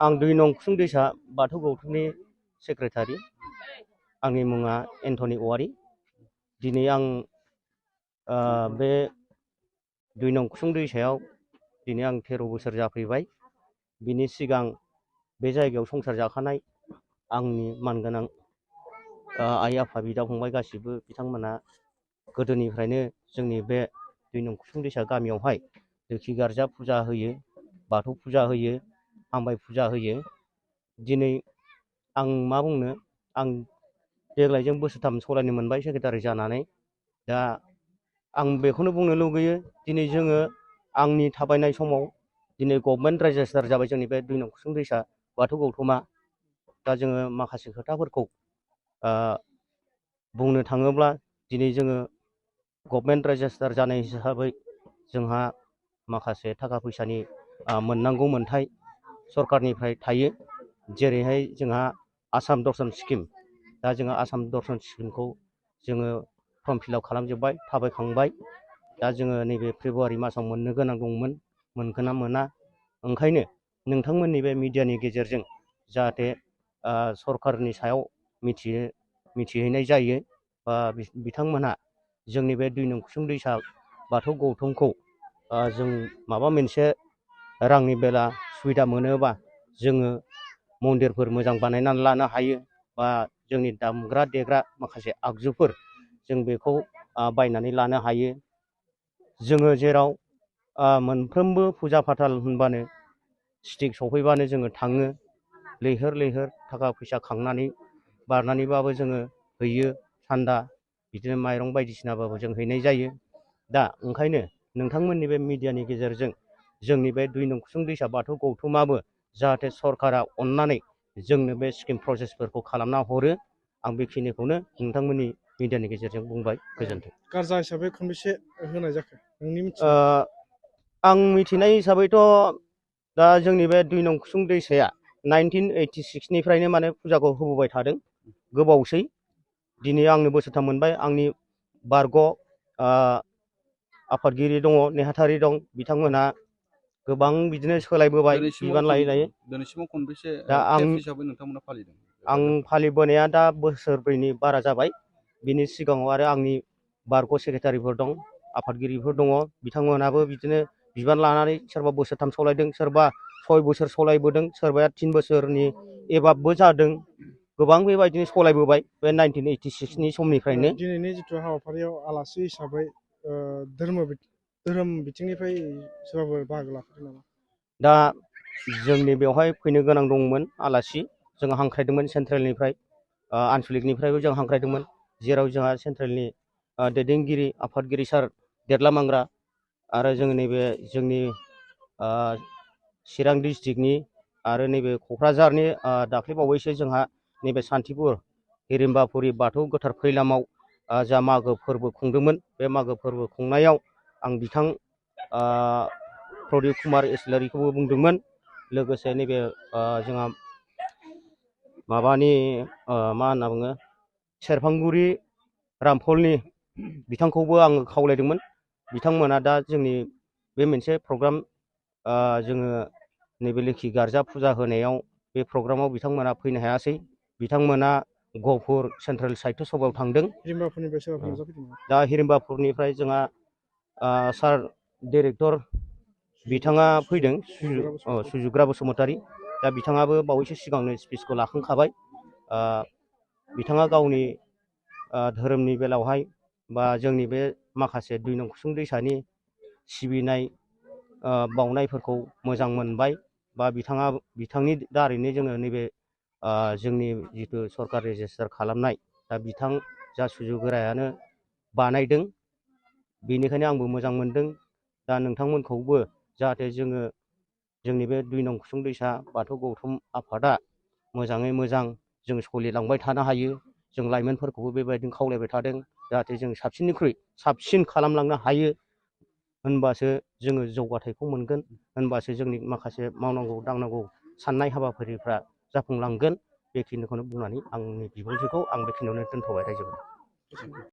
आं 2 नं कुसुंदैसा बाथौ गौथुमनि सेक्रेटारि। आंनि मुङा एन्थनी औवारी। दिनै आं बे 2 नं कुसुंदैसायाव दिनै आं 13 बोसोर जाफैबाय। बिनि सिगां बे जायगायाव संसार जाखानाय आंनि मानगोनां आइ आफा बिदा फंबाय गासिबो बिथांमोना गोदोनिफ्रायनो जोंनि बे 2 नं कुसुंदैसा गामियावहाय लोखि गार्जा फुजा होयो, बाथौ फुजा होयो, हामबाय फुजा होयो। दिनै आं मा बुंनो, आं देग्लायजों बोसोरथाम सलायनो मोनबाय सेक्रेटारि जानानै। दा आं बेखौनो बुंनो लुगैयो, दिनै जोङो आंनि थाबायनाय समाव दिनै गभर्नमेन्ट रेजिस्टार जाबाय जोंनि बे 2 नं कुसुंदैसा बाथौ गौथुमा। दा जोङो माखासे खोथाफोरखौ बुंनो थाङोब्ला दिनै जोङो गभर्नमेन्ट रेजिस्टार जानाय हिसाबै जोंहा माखासे थाखा फैसानि मोननांगौ मोनथाय सरकारनिफ्राय थायो। जेरैहाय जोंहा आसाम दर्शन स्किम। दा जोंहा आसाम दर्शन स्किमखौ जोङो फर्म फिलआप खालामजोब्बाय, थाबायखांबाय। दा जोङो नैबे फेब्रुवारि मासाव मोननो गोनां दंमोन, मोनगोन ना मोना। ओंखायनो नोंथांमोननि बे मिडियानि गेजेरजों जाहाथे सरकारनि सायाव मिथिहैनाय जायो, बा बिथांमोनहा जोंनि बे 2 नं कुसुंदैसा बाथौ गौथुमखौ जों माबा मोनसे रांनि बेला सुबिदा मोनोबा जोङो मन्दिरफोर मोजां बानायनानै लानो हायो, बा जोंनि दामग्रा देग्रा माखासे आगजुफोर जों बेखौ बायनानै लानो हायो। जोङो जेराव मोनफ्रोमबो फुजा फाथाल होनबानो स्टिक सफैबानो जोङो थाङो, लैहोर लैहोर थाखा फैसा खांनानै बारनानैबाबो जोङो हैयो, सान्दा बिदिनो माइरं बायदिसिनाबाबो जों हैनाय जायो। दा ओंखायनो नोंथांमोननि बे मिडियानि गेजेरजों जोंनि बे 2 नं कुसुंदैसा बाथौ गौथुमाबो जाहाथे सरकारा अननानै जोंनो बे स्किम प्रसेसफोरखौ खालामना हरो, आं बेखिनिखौनो नोंथांमोननि मिडियानि गेजेरजों बुंबाय। गोजोन्थों। गारजा हिसाबै खनबेसे होनाय जाखो नोंनि मिथिनायाव? आं मिथिनाय हिसाबैथ' दा जोंनि बे 2 नं कुसुंदैसाया 1986 निफ्रायनो माने फुजाखौ होबोबाय थादों, गोबावसै। दिनै आंनो बोसोरथाम मोनबाय। आंनि बारग' आफादगिरि दङ, नेहाथारि दं, बिथांमोनहा गोबां बिदिनो सोलायबोबाय बिबान लायै लायै। दिनैसिमाव खनबेसे दा खेब हिसाबै नोंथांमोना फालिदों? आं फालिबोनाया दा बोसोरब्रैनि बारा जाबाय। बिनि सिगाङाव आरो आंनि बारग' सेक्रेटारिफोर दं, आफादगिरिफोर दङ, बिथांमोनाबो बिदिनो बिबान लानानै सोरबा बोसोरथाम सलायदों, सोरबा 6 बोसोर सलायबोदों, सोरबाया 3 बोसोरनि एबाबबो जादों। गोबां बेबायदिनो सलायबोबाय बे 1986 नि समनिफ्रायनो। दिनैनि जिथु हाबाफारियाव आलासि हिसाबै धोरोम बिथिंनिफ्राय सोरबाफोर बाहागो लाफैदों नामा? दा जोंनि बेवहाय फैनो गोनां दंमोन आलासि, जों हांख्रायदोंमोन सेन्ट्रेलनिफ्राय, आनसलिकनिफ्रायबो जों हांख्रायदोंमोन, जेराव जोंहा सेन्ट्रेलनि दैदेनगिरि आफादगिरि सार देरला मांग्रा आरो जों नैबे जोंनि चिरां डिस्ट्रिक्टनि आरो नैबे क'क्राझारनि दाख्लैबावैसो जोंहा नैबे सान्तिपुर हिरिम्बापुरि बाथौ गोथार खैलामाव जा मागो फोरबो खुंदोंमोन। बे मागो फोरबो खुंनायाव आं बिथां प्रदिप कुमार इस्लारिखौबो बुंदोंमोन। लोगोसे नैबे जोंहा माबानि मा होनना बुङो, सेरफांगुरि रामफलनि बिथांखौबो आङो खावलायदोंमोन। बिथांमोना दा जोंनि बे मोनसे प्रग्राम जोङो नैबे लोखि गार्जा फुजा होनायाव बे प्रग्रामाव बिथांमोना फैनो हायासै। बिथांमोना गहपुर सेन्ट्रेल साहित्य सभायाव थांदों। हिरिम्बाफोरनिफ्राय सोरबाफोर नुजाफैदों नामा? दा हिरिम्बापुरनिफ्राय जोंहा सार डिरेक्टर बिथाङा फैदों, सुजुग्रा बसुमतारी। दा बिथाङाबो बावैसो सिगांनो स्पिचखौ लाखांखाबाय। बिथाङा गावनि धोरोमनि बेलायावहाय बा जोंनि बे माखासे 2 नं कुसुंदैसानि सिबिनाय बावनायफोरखौ मोजां मोनबाय, बा बिथांनि दारैनो जोङो नैबे जोंनि जिथु सरकार रेजिस्टार खालामनाय, दा बिथां जा सुजुगोरायानो बानायदों, बेनिखायनो आंबो मोजां मोनदों। दा नोंथांमोनखौबो जाहाथे जोङो जोंनि बे 2 नं कुसुंदैसा बाथौ गौथुम आफादा मोजाङै मोजां जों सोलिलांबाय थानो हायो। जों लाइमोनफोरखौबो बेबायदिनो खावलायबाय थादों, जाहाथे जों साबसिननिख्रुइ साबसिन खालामलांनो हायो। होनबासो जोङो जौगाथायखौ मोनगोन, होनबासो जोंनि माखासे मावनांगौ दांनांगौ साननाय हाबाफारिफ्रा जाफुंलांगोन। बेखिनिखौनो बुंनानै आंनि बिबुंथिखौ आं बेखिनियावनो दोनथ'बाय रायजोफोर।